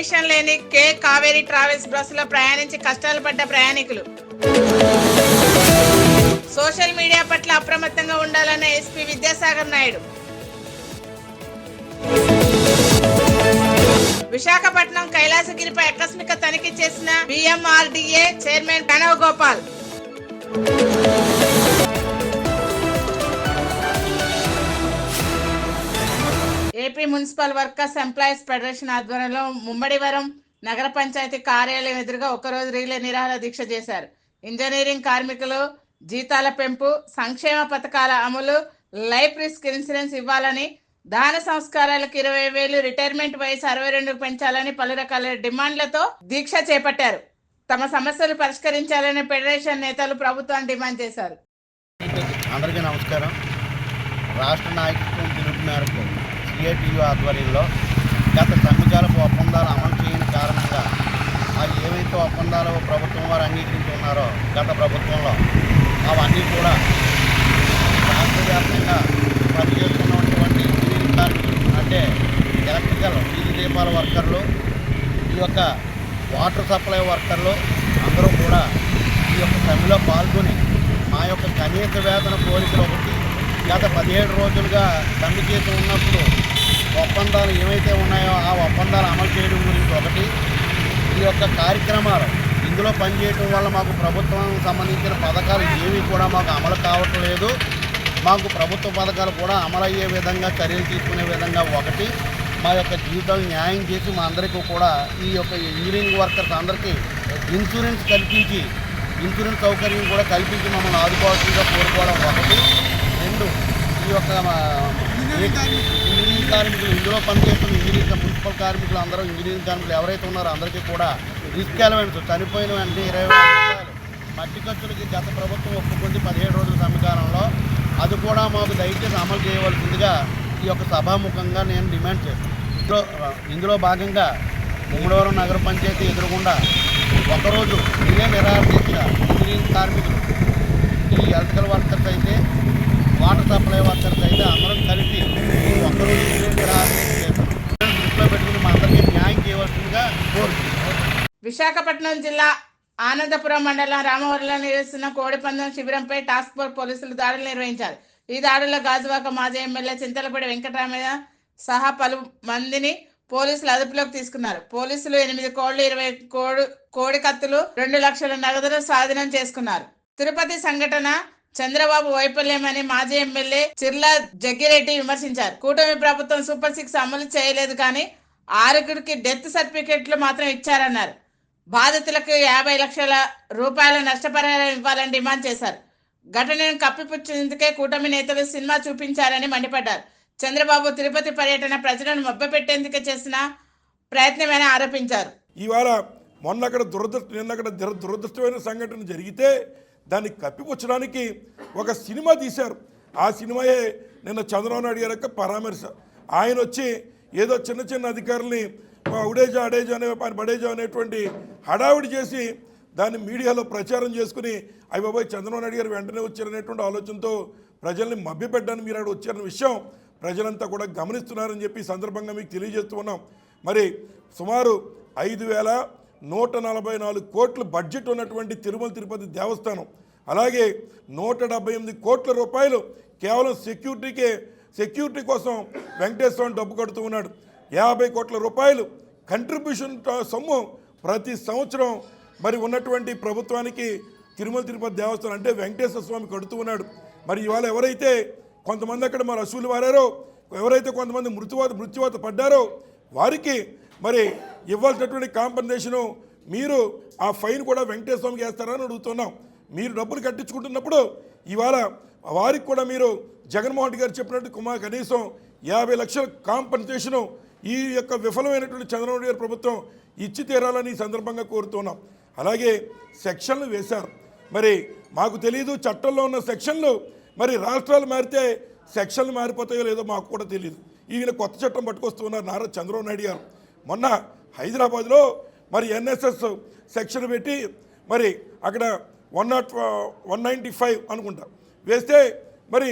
Permission లేని కే Kaveri travels బస్సులో ప్రయాణించి కష్టాలు పడ్డ ప్రయాణికులు. సోషల్ మీడియా పట్ల అప్రమత్తంగా ఉండాలన్న ఎస్పీ విద్యాసాగర్ నాయుడు. విశాఖపట్నం కైలాసగిరిపై ఆకస్మిక తనిఖీ చేసిన BMRDA chairman Pranav Gopal. AP municipal workers employees federation ఆధ్వర్యంలో ముమ్మడివరం నగర పంచాయతీ కార్యాలయం ఎదురుగా ఒకరోజు రీలే నిరాహార దీక్ష చేశారు. ఇంజనీరింగ్ కార్మికులు జీతాల పెంపు, సంక్షేమ పథకాల అమలు, లైఫ్ రిస్క్ ఇన్సూరెన్స్ ఇవ్వాలని, దాన సంస్కారాలకు 20,000, రిటైర్మెంట్ వయసు 62 పెంచాలని పలు రకాల డిమాండ్లతో దీక్ష చేపట్టారు. తమ సమస్యలు పరిష్కరించాలని ఫెడరేషన్ నేతలు ప్రభుత్వాన్ని డిమాండ్ చేశారు. అందరికీ నమస్కారం. రాష్ట్ర నాయకత్వం పిలుపు మేరకు CITU ఆధ్వర్యంలో గత సమ్మెకాలపు ఒప్పందాలు అమలు చేయని కారణంగా ఏవైతే ఒప్పందాలు ప్రభుత్వం వారు అంగీకరించి ఉన్నారో గత ప్రభుత్వంలో అవన్నీ కూడా రాష్ట్ర వ్యాప్తంగా పనిచేస్తున్నటువంటి ఇంజనీరింగ్ కార్మికులు అంటే ఎలక్ట్రికల్ వీధి దీపాల వర్కర్లు, ఈ యొక్క వాటర్ సప్లై వర్కర్లు అందరూ కూడా ఈ యొక్క సమ్మెలో పాల్గొని మా యొక్క కనీస వేతన కోరికలు ఒకటి, గత 17 రోజులుగా సమ్మె చేసి ఉన్నప్పుడు ఒప్పందాలు ఏవైతే ఉన్నాయో ఆ ఒప్పందాలు అమలు చేయడం గురించి ఒకటి, ఈ యొక్క కార్యక్రమాలు ఇందులో పనిచేయడం వల్ల మాకు ప్రభుత్వానికి సంబంధించిన పథకాలు ఏవి కూడా మాకు అమలు కావటం లేదు. మాకు ప్రభుత్వ పథకాలు కూడా అమలయ్యే విధంగా చర్యలు తీసుకునే విధంగా ఒకటి, మా యొక్క జీవితాలు న్యాయం చేసి మా అందరికీ కూడా ఈ యొక్క ఇంజనీరింగ్ వర్కర్స్ అందరికీ ఇన్సూరెన్స్ కల్పించి, ఇన్సూరెన్స్ సౌకర్యం కూడా కల్పించి మమ్మల్ని ఆదుకోవాల్సిందిగా కోరుకోవడం ఒకటి. రెండు, ఈ యొక్క ఇంజనీరింగ్ కార్మికులు ఇందులో పనిచేస్తున్న మున్సిపల్ కార్మికులు అందరూ ఇంజనీరింగ్ కార్మికులు ఎవరైతే ఉన్నారో అందరికీ కూడా రిస్క్ అలవెన్స్ చనిపోయిన వెంటనే 20,000 రూపాయలు మట్టి ఖర్చులకి గత ప్రభుత్వం ఒప్పుకుంది 17 రోజుల సమ్మెకాలంలో. అది కూడా మాకు దయచేసి అమలు చేయవలసిందిగా ఈ యొక్క సభాముఖంగా నేను డిమాండ్ చేస్తాను. ఇందులో భాగంగా ముమ్మడివరం నగర పంచాయతీ ఎదురుగుండా ఒకరోజు ఇదే నిరాహార దీక్ష ఇంజనీరింగ్ కార్మికులు, ఈ ఎలక్ట్రికల్ వర్కర్స్ అయితే, వాటర్ సప్లై వర్కర్స్ అయితే అందరం కలిపి ఒక్కరోజు నిరాహార దీక్ష చేస్తాం. దృష్టిలో పెట్టుకుని మా అందరికీ న్యాయం చేయవలసిందిగా కోరుతున్నాం. విశాఖపట్నం జిల్లా ఆనందపురం మండలం రామవరంలో నిర్వహిస్తున్న కోడిపందెం శిబిరంపై టాస్క్ ఫోర్స్ పోలీసులు దాడులు నిర్వహించారు. ఈ దాడుల్లో గాజువాక మాజీ ఎమ్మెల్యే చింతలపూడి వెంకటరామయ్య సహా పలు మందిని పోలీసులు అదుపులోకి తీసుకున్నారు. పోలీసులు 8 కోళ్లు, 20 కోడి కత్తులు, 2 లక్షల నగదును స్వాధీనం చేసుకున్నారు. తిరుపతి సంఘటన చంద్రబాబు వైఫల్యమని మాజీ ఎమ్మెల్యే చిర్ల జగ్గిరెడ్డి విమర్శించారు. కూటమి ప్రభుత్వం సూపర్ 6 అమలు చేయలేదు, కానీ 6గురికి డెత్ సర్టిఫికెట్లు మాత్రం ఇచ్చారన్నారు. బాధితులకు 50 లక్షల రూపాయల నష్టపరిహారం ఇవ్వాలని డిమాండ్ చేశారు. ఘటనను కప్పిపుచ్చేందుకే కూటమి నేతలు సినిమా చూపించారని మండిపడ్డారు. చంద్రబాబు తిరుపతి పర్యటన ప్రజలను మభ్యపెట్టేందుకు చేసిన ప్రయత్నమని ఆరోపించారు. ఇవాళ నిన్నక్కడ దురదృష్టమైన సంఘటన జరిగితే దాన్ని కప్పిపుచ్చడానికి ఒక సినిమా తీశారు. ఆ సినిమాయే నిన్న చంద్రబాబు నాయుడు గారి యొక్క పరామర్శ. ఆయన వచ్చి ఏదో చిన్న చిన్న అధికారుల్ని ఉడేజా అడేజా బడేజా అనేటువంటి హడావిడి చేసి దాన్ని మీడియాలో ప్రచారం చేసుకుని అవి బాబాయ్ చంద్రబాబు నాయుడు గారు వెంటనే వచ్చారనేటువంటి ఆలోచనతో ప్రజల్ని మభ్యపెట్టడానికి మీరు అక్కడ వచ్చారన్న విషయం ప్రజలంతా కూడా గమనిస్తున్నారని చెప్పి సందర్భంగా మీకు తెలియజేస్తూ ఉన్నాం. మరి సుమారు 5,144 కోట్ల బడ్జెట్ ఉన్నటువంటి తిరుమల తిరుపతి దేవస్థానం, అలాగే 178 కోట్ల రూపాయలు కేవలం సెక్యూరిటీ కోసం వెంకటేశ్వర డబ్బు కడుతూ ఉన్నాడు. 50 కోట్ల రూపాయలు కంట్రిబ్యూషన్ సొమ్ము ప్రతి సంవత్సరం మరి ఉన్నటువంటి ప్రభుత్వానికి తిరుమల తిరుపతి దేవస్థానం అంటే వెంకటేశ్వర స్వామి కడుతూ ఉన్నాడు. మరి ఇవాళ ఎవరైతే కొంతమంది అక్కడ మరి అసూలు వారారో, ఎవరైతే కొంతమంది మృత్యువాత పడ్డారో వారికి మరి ఇవ్వాల్సినటువంటి కాంపన్సేషను మీరు ఆ ఫైన్ కూడా వెంకటేశ్వర స్వామికి వేస్తారని అడుగుతున్నాం. మీరు డబ్బులు కట్టించుకుంటున్నప్పుడు ఇవాళ వారికి కూడా మీరు జగన్మోహన్ రెడ్డి గారు చెప్పినట్టు కనీసం 50 లక్షల కాంపన్సేషను ఈ యొక్క విఫలమైనటువంటి చంద్రబాబు నాయుడు గారి ప్రభుత్వం ఇచ్చి తీరాలని సందర్భంగా కోరుతున్నాం. అలాగే సెక్షన్లు వేశారు. మరి మాకు తెలియదు చట్టంలో ఉన్న సెక్షన్లు మరి రాష్ట్రాలు మారితే సెక్షన్లు మారిపోతాయో లేదో మాకు కూడా తెలియదు. ఈయన కొత్త చట్టం పట్టుకొస్తున్నారు నారా చంద్రబాబు నాయుడు గారు. మొన్న హైదరాబాద్లో మరి NSS సెక్షన్ పెట్టి మరి అక్కడ 195 అనుకుంటా వేస్తే మరి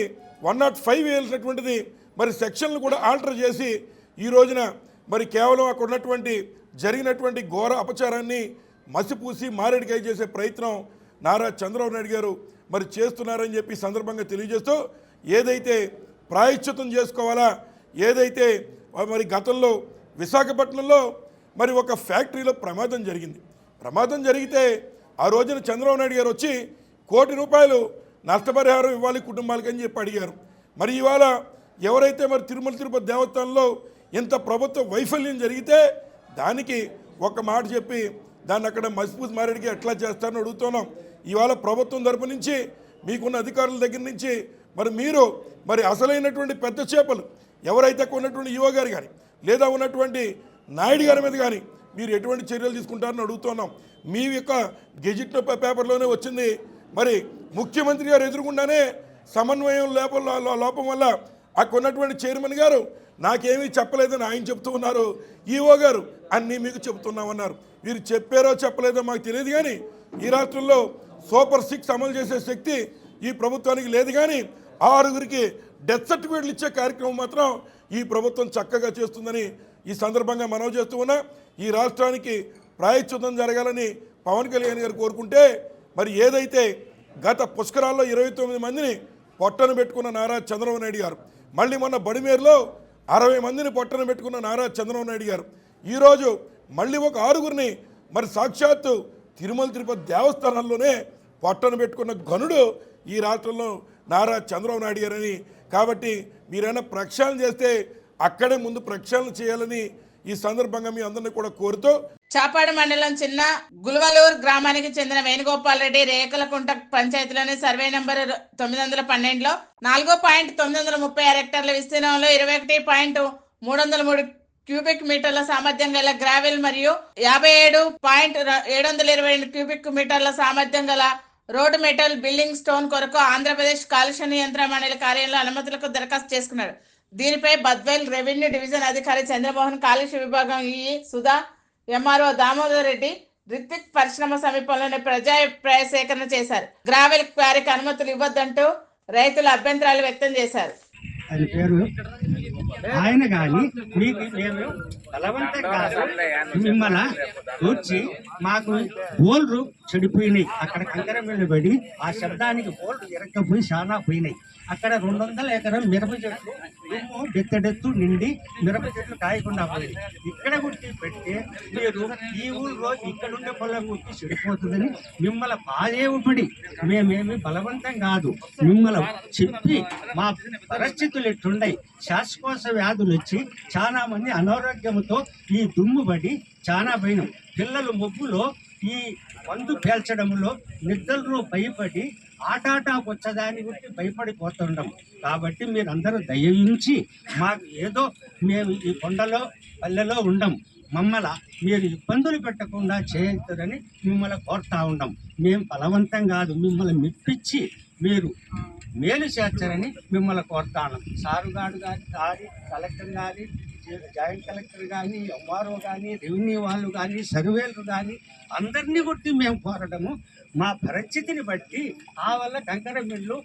105 వేయాల్సినటువంటిది మరి సెక్షన్లు కూడా ఆల్టర్ చేసి ఈ రోజున మరి కేవలం అక్కడ ఉన్నటువంటి జరిగినటువంటి ఘోర అపచారాన్ని మసిపూసి మారేడికాయ చేసే ప్రయత్నం నారా చంద్రబాబు నాయుడు గారు మరి చేస్తున్నారని చెప్పి సందర్భంగా తెలియజేస్తూ ఏదైతే ప్రాయశ్చితం చేసుకోవాలా, ఏదైతే మరి గతంలో విశాఖపట్నంలో మరి ఒక ఫ్యాక్టరీలో ప్రమాదం జరిగింది. ప్రమాదం జరిగితే ఆ రోజున చంద్రబాబు నాయుడు గారు వచ్చి ₹1 కోటి నష్టపరిహారం ఇవ్వాలి కుటుంబాలకి అని చెప్పి అడిగారు. మరి ఇవాళ ఎవరైతే మరి తిరుమల తిరుపతి దేవస్థానంలో ఇంత ప్రభుత్వ వైఫల్యం జరిగితే దానికి ఒక మాట చెప్పి దాన్ని అక్కడ మసిపూసి మారేడికి ఎట్లా చేస్తారని అడుగుతున్నాం. ఇవాళ ప్రభుత్వం తరపు నుంచి మీకున్న అధికారుల దగ్గర నుంచి మీరు మరి అసలైనటువంటి పెద్ద చేపలు ఎవరైతే ఉన్నటువంటి ఈవో గారు కానీ లేదా ఉన్నటువంటి నాయుడు గారి మీద కానీ మీరు ఎటువంటి చర్యలు తీసుకుంటారని అడుగుతున్నాం. మీ యొక్క గెజిట్ పేపర్లోనే వచ్చింది. మరి ముఖ్యమంత్రి గారు ఎదురుకుండానే సమన్వయం లోపం వల్ల అక్కడ ఉన్నటువంటి చైర్మన్ గారు నాకేమీ చెప్పలేదని ఆయన చెప్తూ ఉన్నారు. ఈఓ గారు అన్నీ మీకు చెప్తున్నామన్నారు. మీరు చెప్పారో చెప్పలేదో మాకు తెలియదు, కానీ ఈ రాష్ట్రంలో సూపర్ 6 అమలు చేసే శక్తి ఈ ప్రభుత్వానికి లేదు. కానీ 6గురికి డెత్ సర్టిఫికేట్లు ఇచ్చే కార్యక్రమం మాత్రం ఈ ప్రభుత్వం చక్కగా చేస్తుందని ఈ సందర్భంగా మనవి చేస్తూ ఉన్నా. ఈ రాష్ట్రానికి ప్రాయశ్చితం జరగాలని పవన్ కళ్యాణ్ గారు కోరుకుంటే మరి ఏదైతే గత పుష్కరాల్లో 29 మందిని పొట్టను పెట్టుకున్న నారా చంద్రబాబు నాయుడు గారు, మళ్ళీ మొన్న బడిమేరులో 60 మందిని పొట్టను పెట్టుకున్న నారా చంద్రబాబు నాయుడు గారు, ఈరోజు మళ్ళీ ఒక 6గురిని మరి సాక్షాత్తు తిరుమల తిరుపతి దేవస్థానాల్లోనే పొట్టను పెట్టుకున్న ఘనుడు ఈ రాష్ట్రంలో నారా చంద్రబాబు నాయుడు గారని. కాబట్టి మీరైనా ప్రక్షాళన చేస్తే అక్కడే ముందు ప్రక్షాళన చేయాలని ఈ సందర్భంగా మీ అందరినీ కూడా కోరుతూ చాపాడు మండలం చిన్న గుల్వలూరు గ్రామానికి చెందిన వేణుగోపాల్ రెడ్డి రేకలకుంట పంచాయతీలోని సర్వే నంబర్ 912లో 4.936 హెక్టార్ల విస్తీర్ణంలో 21.303 క్యూబిక్ మీటర్ల సామర్థ్యం గల గ్రావెల్ మరియు 57.722 క్యూబిక్ మీటర్ల సామర్థ్యం గల రోడ్ మెటల్ బిల్డింగ్ స్టోన్ కొరకు ఆంధ్రప్రదేశ్ కాలుష్య నియంత్రణ మండలి కార్యాలయంలో అనుమతులకు దరఖాస్తు చేసుకున్నాడు. దీనిపై బద్వేల్ రెవెన్యూ డివిజన్ అధికారి చంద్రమోహన్, కాలుష్య విభాగం ఈఈ సుధా, ఎంఆర్ఓ దామోదర్ రెడ్డి, రిత్విక్ పరిశ్రమ సమీపంలోని ప్రజాభిప్రాయ సేకరణ చేశారు. గ్రావెల్ క్వారీకి అనుమతులు ఇవ్వద్దంటూ రైతులు అభ్యంతరాలు వ్యక్తం చేశారు. ఆయన పేరు ఆయన కానీ మీకు మేము బలవంతం కాదు, మిమ్మల్ని కూర్చి మాకు బోల్లు చెడిపోయినాయి. అక్కడ కంకర మీద పడి ఆ శబ్దానికి బోల్లు ఇరక్కపోయి చాలా పోయినాయి. అక్కడ 200 ఎకరం మిరప చెట్లు దుమ్ము డెత్తడెత్తు నిండి మిరప చెట్లు కాయకుండా పోయింది. ఇక్కడ గుర్తి పెడితే మీరు ఈ ఊళ్ళో ఇక్కడుండే పొలం గుర్తి చెడిపోతుందని మిమ్మల్ని బాధేవుపడి మేమేమి బలవంతం కాదు, మిమ్మల్ని చెప్పి మా పరిస్థితులు ఎట్లున్నాయి, శ్వాసకోశ వ్యాధులు వచ్చి చాలా మంది అనారోగ్యంతో ఈ దుమ్ము పడి చాలా పోయినాం. పిల్లలు మొగ్గులో ఈ మందు పేల్చడంలో నిద్రలో భయపడి ఆటాటా వచ్చేదాని గురించి భయపడిపోతుండం. కాబట్టి మీరందరూ దయించి మాకు ఏదో మేము ఈ కొండలో పల్లెలో ఉండం, మమ్మల్ని మీరు ఇబ్బందులు పెట్టకుండా చేయొద్దని మిమ్మల్ని కోరుతా ఉన్నాం. మేము బలవంతం కాదు, మిమ్మల్ని మెప్పించి మీరు మేలు చేర్చారని మిమ్మల్ని కోరుతాను. సారుగాడు కానీ కలెక్టర్ కానీ జాయింట్ కలెక్టర్ కానీ ఎంఆర్ఓ కానీ రెవెన్యూ వాళ్ళు కానీ సర్వేలు కానీ అందరినీ కొట్టి మేము కోరడము మా పరిస్థితిని బట్టి ఆ వల్ల కంకర మిల్లు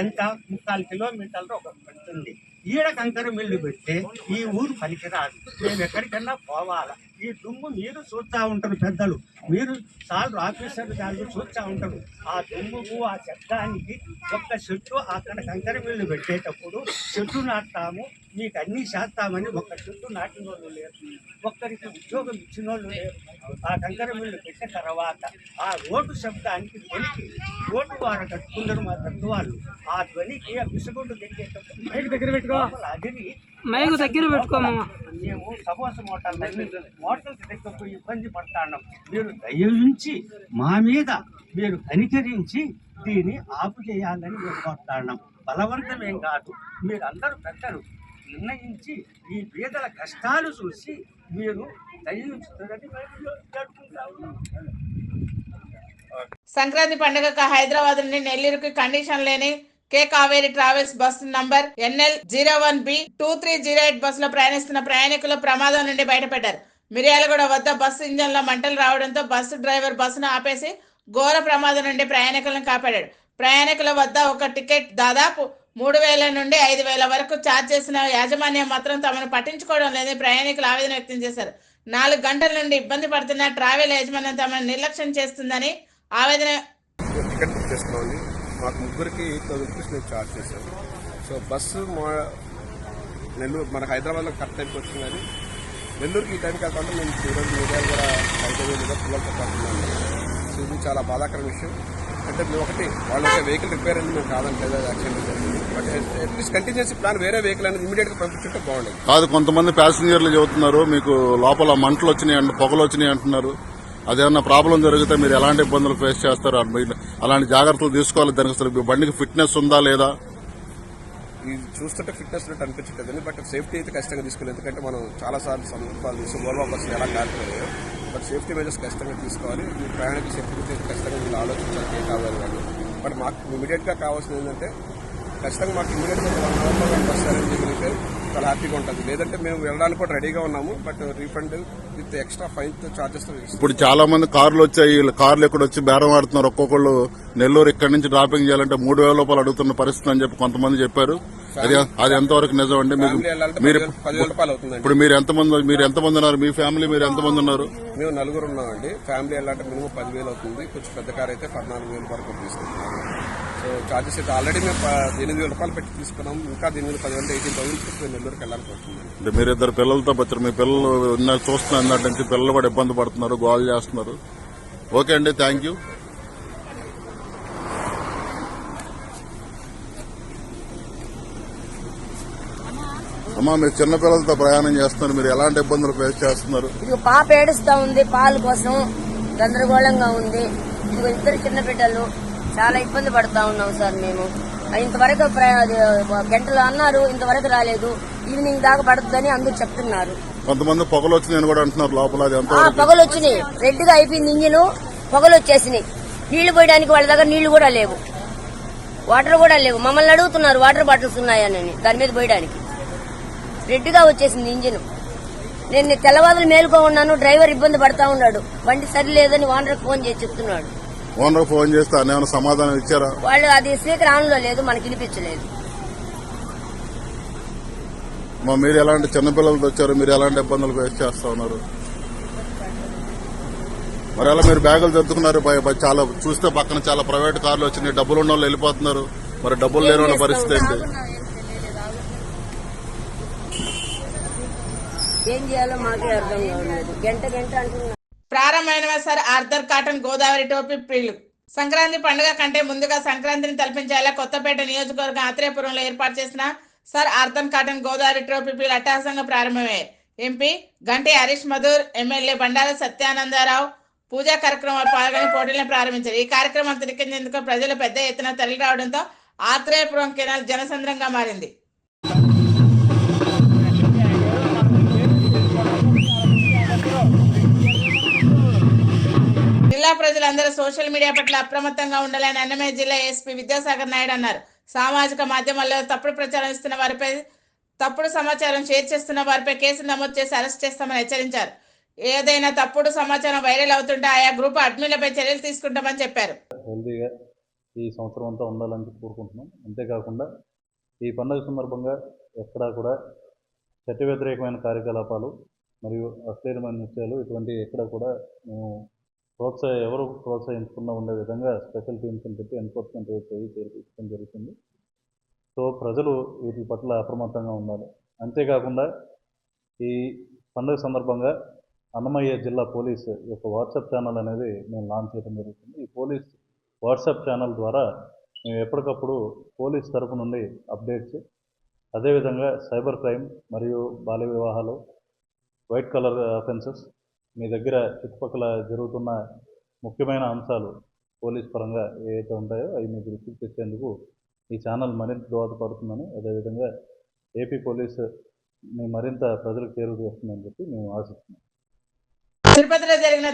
ఎంత 3/4 కిలోమీటర్లు ఒక పడుతుంది. ఈడ కంకర మిల్లు పెడితే ఈ ఊరు పనికిరాదు, మేము ఎక్కడికన్నా పోవాలా. ఈ దుమ్ము మీరు చూస్తూ ఉంటారు, పెద్దలు మీరు సార్లు ఆఫీసర్ గారు చూస్తూ ఉంటారు. ఆ దుమ్ముకు ఆ శబ్దానికి ఒక్క చెట్టు అక్కడ కంకర మిల్లు పెట్టేటప్పుడు చెట్టు నాటుతాము, మీకు అన్నీ చేస్తామని ఒక్క చెట్టు నాటిన వాళ్ళు లేరు, ఒక్కరికి ఉద్యోగం ఇచ్చిన వాళ్ళు లేరు. ఆ కంకర మిల్లు పెట్టిన తర్వాత ఆ రోడ్డు శబ్దానికి ధ్వనికి రోడ్డు వారు కట్టుకున్నారు మా తత్వాలు. ఆ ధ్వనికి ఆ విసుగుండు దగ్గర అదిరి మైకు దగ్గర పెట్టుకోమా. మేము సమోస మోటార్లు దగ్గరపోయి ఇబ్బంది పడతాం. మీరు దయించి మా మీద మీరు కనికరించి దీన్ని ఆపు చేయాలని మేము కోరుతాం. బలవంతమేం కాదు, మీరు అందరూ పెద్దలు నిర్ణయించి ఈ పేదల కష్టాలు చూసి మీరు దయించుతారని సంక్రాంతి పండుగకు హైదరాబాద్ నుండి నెల్లూరుకి కండిషన్ లేని K Kaveri travels bus number NL 01B2308 బస్సులో ప్రయాణిస్తున్న ప్రయాణికులు ప్రమాదం నుండి బయటపడ్డారు. మిర్యాలగూడ వద్ద బస్సు ఇంజన్లో మంటలు రావడంతో బస్సు డ్రైవర్ బస్సును ఆపేసి ఘోర ప్రమాదం నుండి ప్రయాణికులను కాపాడాడు. ప్రయాణికుల వద్ద ఒక టికెట్ దాదాపు 3,000 నుండి 5,000 వరకు ఛార్జ్ చేసిన యాజమాన్యం మాత్రం తమను పట్టించుకోవడం లేదని ప్రయాణికులు ఆవేదన వ్యక్తం చేశారు. 4 గంటల నుండి ఇబ్బంది పడుతున్న ట్రావెల్ యాజమాన్యం తమను నిర్లక్ష్యం చేస్తుందని ఆవేదన. టికెట్ బుక్ చేసుకున్నామండి. మాకు ముగ్గురికి 8,000 రూపీస్ మేము ఛార్జ్ చేశాము. సో బస్సు నెల్లూరు మనకు హైదరాబాద్లో కరెక్ట్ టైంకి వచ్చింది, కానీ నెల్లూరుకి ఈ టైంకి కాకుండా మేము ఈరోజు మీడియాలు కూడా హైదరాబాద్ పిల్లలతో పడుతున్నాము. సో ఇది చాలా బాధాకర విషయం. అంటే మేము ఒకటి వాళ్ళ వెహికల్ రిపేర్ అని మేము కాదంటలేదు, యాక్సిడెంట్ జరిగింది. బట్ అట్లీస్ట్ కంటిన్యూసీ ప్లాన్ వేరే వెహికల్ అనేది ఇమీడియట్గా పంపించుంటే బాగుండేది. కాదు, కొంతమంది ప్యాసింజర్లు చెబుతున్నారు మీకు లోపల మంటలు వచ్చినాయి, పొగలు వచ్చినాయి అంటున్నారు. అదేమన్నా ప్రాబ్లం జరిగితే మీరు ఎలాంటి ఇబ్బందులు ఫేస్ చేస్తారు? అలాంటి జాగ్రత్తలు తీసుకోవాలి. దానికి అసలు బండికి ఫిట్నెస్ ఉందా లేదా? ఇది చూస్తుంటే ఫిట్నెస్ ఉన్నట్టు అనిపించట్లేదండి. బట్ సేఫ్టీ అయితే ఖచ్చితంగా తీసుకోవాలి. ఎందుకంటే మనం చాలాసార్లు సందర్భాలు చూసి ఓల్వా బస్సులు ఎలా కాకపోయాయో, బట్ సేఫ్టీ మెజర్స్ ఖచ్చితంగా తీసుకోవాలి. ఈ ప్రయాణిక సేఫ్టీ అయితే ఖచ్చితంగా వీళ్ళు ఆలోచించాలి ఏం కావాలి వాళ్ళు. బట్ మాకు ఇమీడియట్గా కావాల్సింది ఏంటంటే ఖచ్చితంగా మాకు ఇమీడియట్గా 1 అవర్లో బస్సు అరేంజ్ చేయగలిగితే చాలా హ్యాపీగా ఉంటుంది. లేదంటే మేము వెళ్ళడానికి కూడా రెడీగా ఉన్నాము, but refund with extra fine charges. ఇప్పుడు చాలా మంది కార్లు వచ్చాయి, కార్లు ఎక్కడ వచ్చి బేరం ఆడుతున్నారు. ఒక్కొక్కళ్ళు నెల్లూరు ఇక్కడి నుంచి డ్రాపింగ్ చేయాలంటే 3,000 రూపాయలు అడుగుతున్న పరిస్థితి అని చెప్పి కొంతమంది చెప్పారు. అది ఎంతవరకు నిజం అండి? మీరు 10,000 రూపాయలు అవుతుందండి. ఇప్పుడు మీరు ఎంతమంది ఉన్నారు? మీ ఫ్యామిలీ మీరు ఎంతమంది ఉన్నారు? మేము 4 ఉన్నామండి. ఫ్యామిలీ వెళ్ళాలంటే మినిమం 10,000 అవుతుంది. కొంచెం పెద్ద కార్ అయితే 14,000 వరకు తీసుకుంటున్నాం. సో చార్జెస్ అయితే ఆల్రెడీ మేము 8,000 రూపాయలు పెట్టి తీసుకున్నాం. ఇంకా దీని మీద 10,000 18,000 మేము నెల్లూరుకి వెళ్ళాల్సి వస్తుంది. అంటే మీరు 2 పిల్లలతో వచ్చారు. మీ పిల్లలు చూస్తున్నారు అన్నట్టు నుంచి పిల్లలు కూడా ఇబ్బంది పడుతున్నారు, గోల్ చేస్తున్నారు. ఓకే అండి, థ్యాంక్ యూ. అమ్మా, మీరు చిన్నపిల్లలతో ప్రయాణం చేస్తున్నారు, మీరు ఎలాంటి ఇబ్బందులు ఫేస్ చేస్తున్నారు? ఇది పాప ఏడుస్తా ఉంది, పాలు కోసం గందరగోళంగా ఉంది. ఇదిగో 2 చిన్న బిడ్డలు, చాలా ఇబ్బంది పడతా ఉన్నాం సార్. మేము ఇంతవరకు గంటలు అన్నారు, ఇంతవరకు రాలేదు. ఈవినింగ్ దాకా పడుతుందని అందరూ చెప్తున్నారు. కొంతమంది పొగలు వచ్చినాయని కూడా అంటున్నారు లోపల. పొగలు వచ్చినాయి, రెడ్ గా అయిపోయింది ఇంజిన్, పొగలు వచ్చేసినాయి. నీళ్లు పోయడానికి వాళ్ళ దగ్గర నీళ్లు కూడా లేవు, వాటర్ కూడా లేవు. మమ్మల్ని అడుగుతున్నారు వాటర్ బాటిల్స్ ఉన్నాయని దాని మీద పోయడానికి. రెడ్ గా వచ్చేసింది ఇంజిన్. నేను తెల్లవాదులు మేలుకో ఉన్నాను, డ్రైవర్ ఇబ్బంది పడతా ఉన్నాడు. బండి సరిలేదని ఓనర్కి ఫోన్ చేసి చెప్తున్నాడు. ఓనర్ ఫోన్ చేస్తే ఏమైనా సమాధానం ఇచ్చారా? వాళ్ళు అది స్పీకర్ ఆన్ లో లేదు, మనకి వినిపించలేదు. మీరు ఎలాంటి చిన్నపిల్లలతో వచ్చారు? మీరు ఎలాంటి ఇబ్బందులు ఫేస్ చేస్తా ఉన్నారు? మరి అలా మీరు బ్యాగులు జరుపుకున్నారు, చాలా చూస్తే పక్కన చాలా ప్రైవేట్ కార్లు వచ్చినాయి, డబ్బులు ఉన్న వాళ్ళు వెళ్ళిపోతున్నారు. మరి డబ్బులు లేని వాళ్ళ పరిస్థితి ఏంటి? ఏం చేయాలో మాకే అర్థం కావట్లేదు. గంట అంటున్నారు. ప్రారంభమైన సార్ ఆర్థర్ కాటన్ గోదావరి టోపీ ప్రిల్లు. సంక్రాంతి పండుగ కంటే ముందుగా సంక్రాంతిని తలపించేలా కొత్తపేట నియోజకవర్గం ఆత్రేయపురంలో ఏర్పాటు చేసిన సార్ ఆర్థర్ కాటన్ గోదావరి టోపీ ప్రిల్లు అట్టహాసంగా ప్రారంభమయ్యాయి. ఎంపీ గంటి హరీష్ మధుర్, ఎమ్మెల్యే బండార సత్యానందరావు పూజా కార్యక్రమాలు పాల్గొని పోటీలను ప్రారంభించారు. ఈ కార్యక్రమం తిలకించేందుకు ప్రజలు పెద్ద ఎత్తున తరలి రావడంతో ఆత్రేయపురం కెనాల్ జనసంద్రంగా మారింది. జిల్లా ప్రజలందరూ సోషల్ మీడియా పట్ల అప్రమత్తంగా ఉండాలని అన్నమయ్య జిల్లా ఎస్పీ విద్యాసాగర్ నాయుడు అన్నారు. సామాజిక మాధ్యమాల్లో తప్పుడు ప్రచారం ఇస్తున్న వారిపై, తప్పుడు సమాచారం షేర్ చేస్తున్న వారిపై కేసులు నమోదు చేసి అరెస్ట్ చేస్తామని హెచ్చరించారు. ఏదైనా తప్పుడు సమాచారం వైరల్ అవుతుంటే ఆయా గ్రూప్ అడ్మిన్లపై చర్యలు తీసుకుంటామని చెప్పారు. హెల్దీగా ఈ సంవత్సరం అంతా ఉండాలని కోరుకుంటున్నాం. అంతేకాకుండా ఈ పండుగ సందర్భంగా ఎక్కడా కూడా చట్ట వ్యతిరేకమైన కార్యకలాపాలు మరియు అశ్లీలమైన నృత్యాలు ఇటువంటి ఎక్కడ కూడా మేము ఎవరు ప్రోత్సహించకుండా ఉండే విధంగా స్పెషల్ టీమ్స్ని పెట్టి ఎన్ఫోర్స్మెంట్ తీసుకోవడం జరుగుతుంది. సో ప్రజలు వీటి పట్ల అప్రమత్తంగా ఉండాలి. అంతేకాకుండా ఈ పండుగ సందర్భంగా అన్నమయ్య జిల్లా పోలీస్ యొక్క వాట్సాప్ ఛానల్ అనేది మేము లాంచ్ చేయడం జరుగుతుంది. ఈ పోలీస్ వాట్సాప్ ఛానల్ ద్వారా మేము ఎప్పటికప్పుడు పోలీస్ తరపు నుండి అప్డేట్స్, అదేవిధంగా సైబర్ క్రైమ్ మరియు బాల్య వివాహాలు, వైట్ కలర్ అఫెన్సెస్, మీ దగ్గర చుట్టుపక్కల జరుగుతున్న ముఖ్యమైన అంశాలు పోలీస్ పరంగా ఏవైతే ఉంటాయో అవి మీకు దృష్టికి తెచ్చేందుకు ఈ ఛానల్ మరింత దోహదపడుతుందని, అదేవిధంగా ఏపీ పోలీసు మరింత ప్రజలకు చేరువ చేస్తుందని చెప్పి మేము ఆశిస్తున్నాం. తిరుపతిలో జరిగిన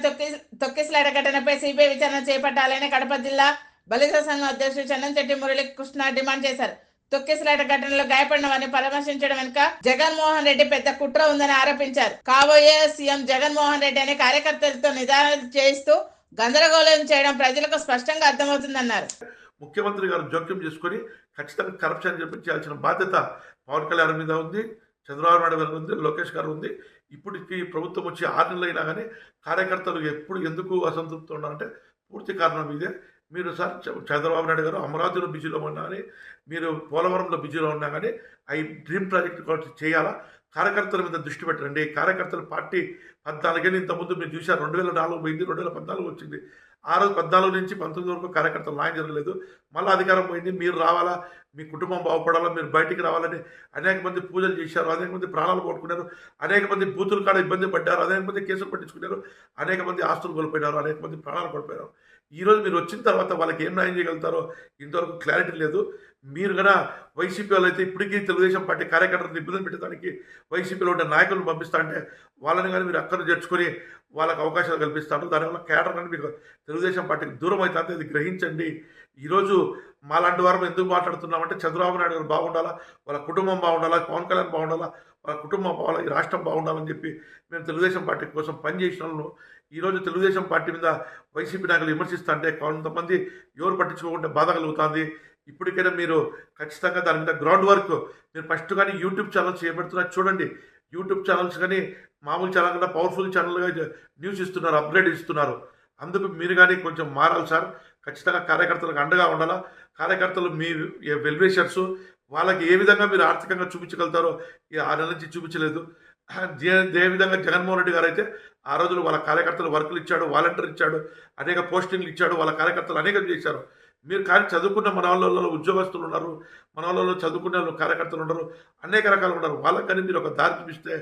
తొక్కిసలాట ఘటనపై సిబిఐ విచారణ చేపట్టాలని కడప జిల్లా బలిజ సంఘం అధ్యక్షుడు చందంచెట్టి మురళీకృష్ణ డిమాండ్ చేశారు. తొక్కిసలాట ఘటనలో గాయపడిన వారిని పరామర్శించడం వెనుక జగన్మోహన్ రెడ్డి పెద్ద కుట్ర ఉందని ఆరోపించారు. కాబోయే సీఎం జగన్మోహన్ రెడ్డి అనే కార్యకర్తలతో నిదానం చేయిస్తూ గందరగోళం చేయడం ప్రజలకు స్పష్టంగా అర్థమవుతుందన్నారు. ముఖ్యమంత్రి గారు జోక్యం చేసుకుని ఖచ్చితంగా కరప్షన్ చేయాల్సిన బాధ్యత పవన్ కళ్యాణ్ మీద ఉంది, చంద్రబాబు నాయుడు గారు ఉంది, లోకేష్ గారు ఉంది. ఇప్పటికి ప్రభుత్వం వచ్చి 6 నెలలు అయినా కానీ కార్యకర్తలు ఎప్పుడు ఎందుకు అసంతృప్తి ఉన్నారంటే పూర్తి కారణం ఇదే. మీరు సార్ చంద్రబాబు నాయుడు గారు అమరావతిలో బిజీలో ఉన్నా కానీ, మీరు పోలవరంలో బిజీలో ఉన్నా కానీ అవి డ్రీమ్ ప్రాజెక్ట్ చేయాలా, కార్యకర్తల మీద దృష్టి పెట్టండి. కార్యకర్తల పార్టీ 14 ఏళ్ళు ఇంతకుముందు మీరు చూశారు. 2004 పోయింది, 2014 వచ్చింది. ఆ రోజు 14 నుంచి 19 వరకు కార్యకర్తలు న్యాయం జరగలేదు. మళ్ళీ అధికారం పోయింది. మీరు రావాలా, మీ కుటుంబం బాగుపడాలా, మీరు బయటికి రావాలని అనేక మంది పూజలు చేశారు, అనేక మంది ప్రాణాలు పోగొట్టుకున్నారు, అనేక మంది బూతులు కాడ ఇబ్బంది పడ్డారు, అనేక మంది కేసులు పట్టించుకున్నారు, అనేక మంది ఆస్తులు కోల్పోయినారు, అనేక మంది ప్రాణాలు కోల్పోయారు. ఈరోజు మీరు వచ్చిన తర్వాత వాళ్ళకి ఏం న్యాయం చేయగలుగుతారో ఇంతవరకు క్లారిటీ లేదు. మీరు కన్నా వైసీపీ వాళ్ళు అయితే ఇప్పటికీ తెలుగుదేశం పార్టీ కార్యకర్తలను ఇబ్బంది పెట్టడానికి వైసీపీలో ఉండే నాయకులను పంపిస్తా అంటే వాళ్ళని కానీ మీరు అక్కడ చేర్చుకొని వాళ్ళకి అవకాశాలు కల్పిస్తారు. దానివల్ల కేడర్ కానీ మీకు తెలుగుదేశం పార్టీకి దూరం అవుతుంది. అది గ్రహించండి. ఈరోజు మాలాంటి వారు ఎందుకు మాట్లాడుతున్నామంటే చంద్రబాబు నాయుడు గారు బాగుండాలా, వాళ్ళ కుటుంబం బాగుండాలా, పవన్ కళ్యాణ్ బాగుండాలా, వాళ్ళ కుటుంబం బాగుండాలి, ఈ రాష్ట్రం బాగుండాలని చెప్పి మేము తెలుగుదేశం పార్టీ కోసం పనిచేసిన వాళ్ళను ఈరోజు తెలుగుదేశం పార్టీ మీద వైసీపీ నాయకులు విమర్శిస్తా అంటే కొంతమంది ఎవరు పట్టించుకోకుండా బాధ కలుగుతుంది. ఇప్పటికైనా మీరు ఖచ్చితంగా దాని మీద గ్రౌండ్ వర్క్ మీరు ఫస్ట్ కానీ యూట్యూబ్ ఛానల్స్ చేపడుతున్నారు చూడండి. యూట్యూబ్ ఛానల్స్ కానీ మామూలు ఛానల్ కన్నా పవర్ఫుల్ ఛానల్గా న్యూస్ ఇస్తున్నారు, అప్గ్రేడ్ ఇస్తున్నారు. అందుకు మీరు కానీ కొంచెం మారాలి సార్. ఖచ్చితంగా కార్యకర్తలకు అండగా ఉండాలా. కార్యకర్తలు మీ వెల్విషర్స్ వాళ్ళకి ఏ విధంగా మీరు ఆర్థికంగా చూపించగలుగుతారో ఈ 6 నెలల నుంచి చూపించలేదు. ఏ విధంగా జగన్మోహన్ రెడ్డి గారు అయితే ఆ రోజులు వాళ్ళ కార్యకర్తలు వర్కులు ఇచ్చాడు, వాలంటీర్ ఇచ్చాడు, అనేక పోస్టింగ్లు ఇచ్చాడు, వాళ్ళ కార్యకర్తలు అనేకం చేశారు. మీరు కానీ చదువుకున్న మన వాళ్ళలో ఉద్యోగస్తులు ఉన్నారు, మన వాళ్ళలో చదువుకునే కార్యకర్తలు ఉన్నారు, అనేక రకాలు ఉన్నారు. వాళ్ళకి కానీ మీరు ఒక దారి చూపిస్తే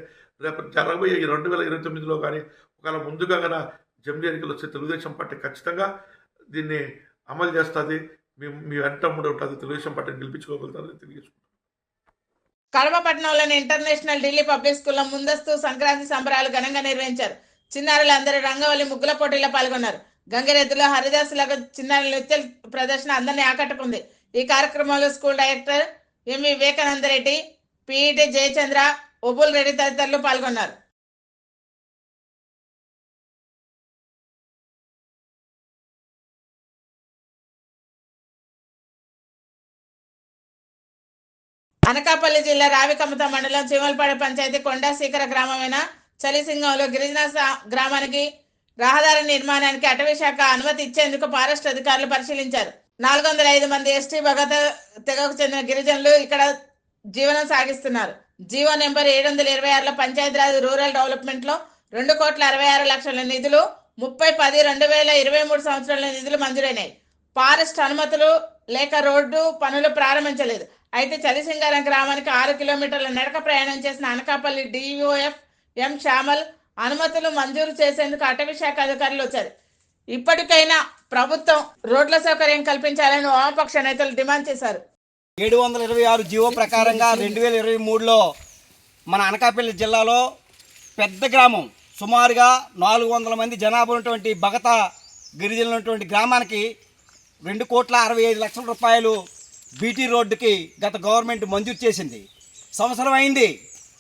రేపు జరగబోయే 2029లో కానీ ఒకవేళ ముందుగా కానీ జమిలీ ఎన్నికలు వస్తే తెలుగుదేశం పార్టీ ఖచ్చితంగా దీన్ని అమలు చేస్తుంది. మీ వెంట ఉంటుంది. తెలుగుదేశం పార్టీని గెలిపించుకోగలుగుతారని తెలియజేసుకుంటాం. కడప పట్టణంలోని ఇంటర్నేషనల్ ఢిల్లీ పబ్లిక్ స్కూల్లో ముందస్తు సంక్రాంతి సంబరాలు ఘనంగా నిర్వహించారు. చిన్నారులందరూ రంగవల్లి ముగ్గుల పోటీలో పాల్గొన్నారు. గంగిరెద్దులు, హరిదాసులకు చిన్నారుల నృత్య ప్రదర్శన అందరినీ ఆకట్టుకుంది. ఈ కార్యక్రమంలో school director M V Vivekananda Reddy, PET Jayachandra, Obul Reddy తదితరులు పాల్గొన్నారు. అనకాపల్లి జిల్లా రావికమత మండలం చిమల్పాడు పంచాయతీ కొండా శీకర గ్రామమైన చలిసింగంలో గిరిజన గ్రామానికి రహదారి నిర్మాణానికి అటవీ శాఖ అనుమతి ఇచ్చేందుకు ఫారెస్ట్ అధికారులు పరిశీలించారు. 405 మంది ఎస్టీ భగత తెగకు చెందిన గిరిజనులు ఇక్కడ జీవనం సాగిస్తున్నారు. జీవో నెంబర్ 726లో పంచాయతీరాజ్ రూరల్ డెవలప్మెంట్ లో 2,66,00,000 నిధులు 30/10/2023 సంవత్సరంలో నిధులు మంజూరైనాయి. ఫారెస్ట్ అనుమతులు లేక రోడ్డు పనులు ప్రారంభించలేదు. అయితే చలిసింగారం గ్రామానికి 6 కిలోమీటర్ల నడక ప్రయాణం చేసిన అనకాపల్లి డిఓఎఫ్ ఎం శ్యామల్ అనుమతులు మంజూరు చేసేందుకు అటవీ శాఖ అధికారులు వచ్చారు. ఇప్పటికైనా ప్రభుత్వం రోడ్ల సౌకర్యం కల్పించాలని వామపక్ష నేతలు డిమాండ్ చేశారు. 726 జీవో ప్రకారంగా 2023లో మన అనకాపల్లి జిల్లాలో పెద్ద గ్రామం సుమారుగా 400 మంది జనాభా ఉన్నటువంటి భగత గిరిజనులు ఉన్నటువంటి గ్రామానికి 2,65,00,000 రూపాయలు బీటీ రోడ్డుకి గత గవర్నమెంట్ మంజూరు చేసింది. సంవత్సరం అయింది.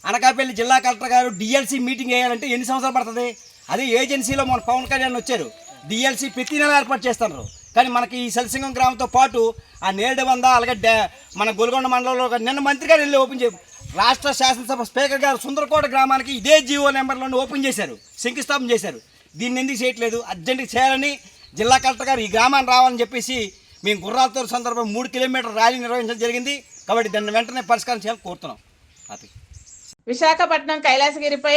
అనకాపల్లి జిల్లా కలెక్టర్ గారు డిఎల్సీ మీటింగ్ వేయాలంటే ఎన్ని సంవత్సరాలు పడుతుంది? అదే ఏజెన్సీలో మన పవన్ కళ్యాణ్ వచ్చారు, డిఎల్సీ ప్రతి నెల ఏర్పాటు చేస్తున్నారు. కానీ మనకి ఈ సలిసింగం గ్రామంతో పాటు ఆ నేరడివంద అలాగే మన గొల్గొండ మండలంలో నిన్న మంత్రి గారు వెళ్ళి ఓపెన్ చేశారు. రాష్ట్ర శాసనసభ స్పీకర్ గారు సుందరకోట గ్రామానికి ఇదే జీవో నెంబర్లను ఓపెన్ చేశారు, శంకుస్థాపన చేశారు. దీన్ని ఎందుకు చేయట్లేదు? అర్జెంటుగా చేయాలని జిల్లా కలెక్టర్ గారు ఈ గ్రామాన్ని రావాలని చెప్పేసి మేము గుర్రాలతో సందర్భం 3 కిలోమీటర్ల ర్యాలీ నిర్వహించడం జరిగింది. కాబట్టి దాన్ని వెంటనే పరిష్కారం చేయాలని కోరుతున్నాం. విశాఖపట్నం కైలాసగిరిపై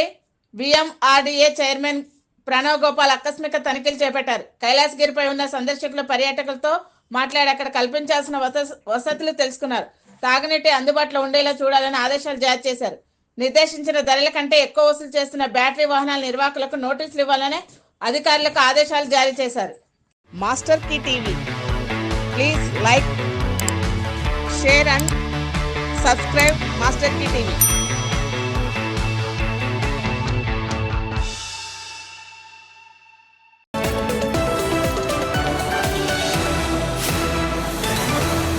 బిఎంఆర్డీఏ చైర్మన్ ప్రణవ్ గోపాల్ ఆకస్మిక తనిఖీలు చేపట్టారు. కైలాసగిరిపై ఉన్న సందర్శకులు, పర్యాటకులతో మాట్లాడి అక్కడ కల్పించాల్సిన వసతులు తెలుసుకున్నారు. తాగునీటి అందుబాటులో ఉండేలా చూడాలని ఆదేశాలు జారీ చేశారు. నిర్దేశించిన ధరల కంటే ఎక్కువ వసూలు చేస్తున్న బ్యాటరీ వాహనాల నిర్వాహకులకు నోటీసులు ఇవ్వాలని అధికారులకు ఆదేశాలు జారీ చేశారు. Master key TV, please like, share and subscribe master key TV.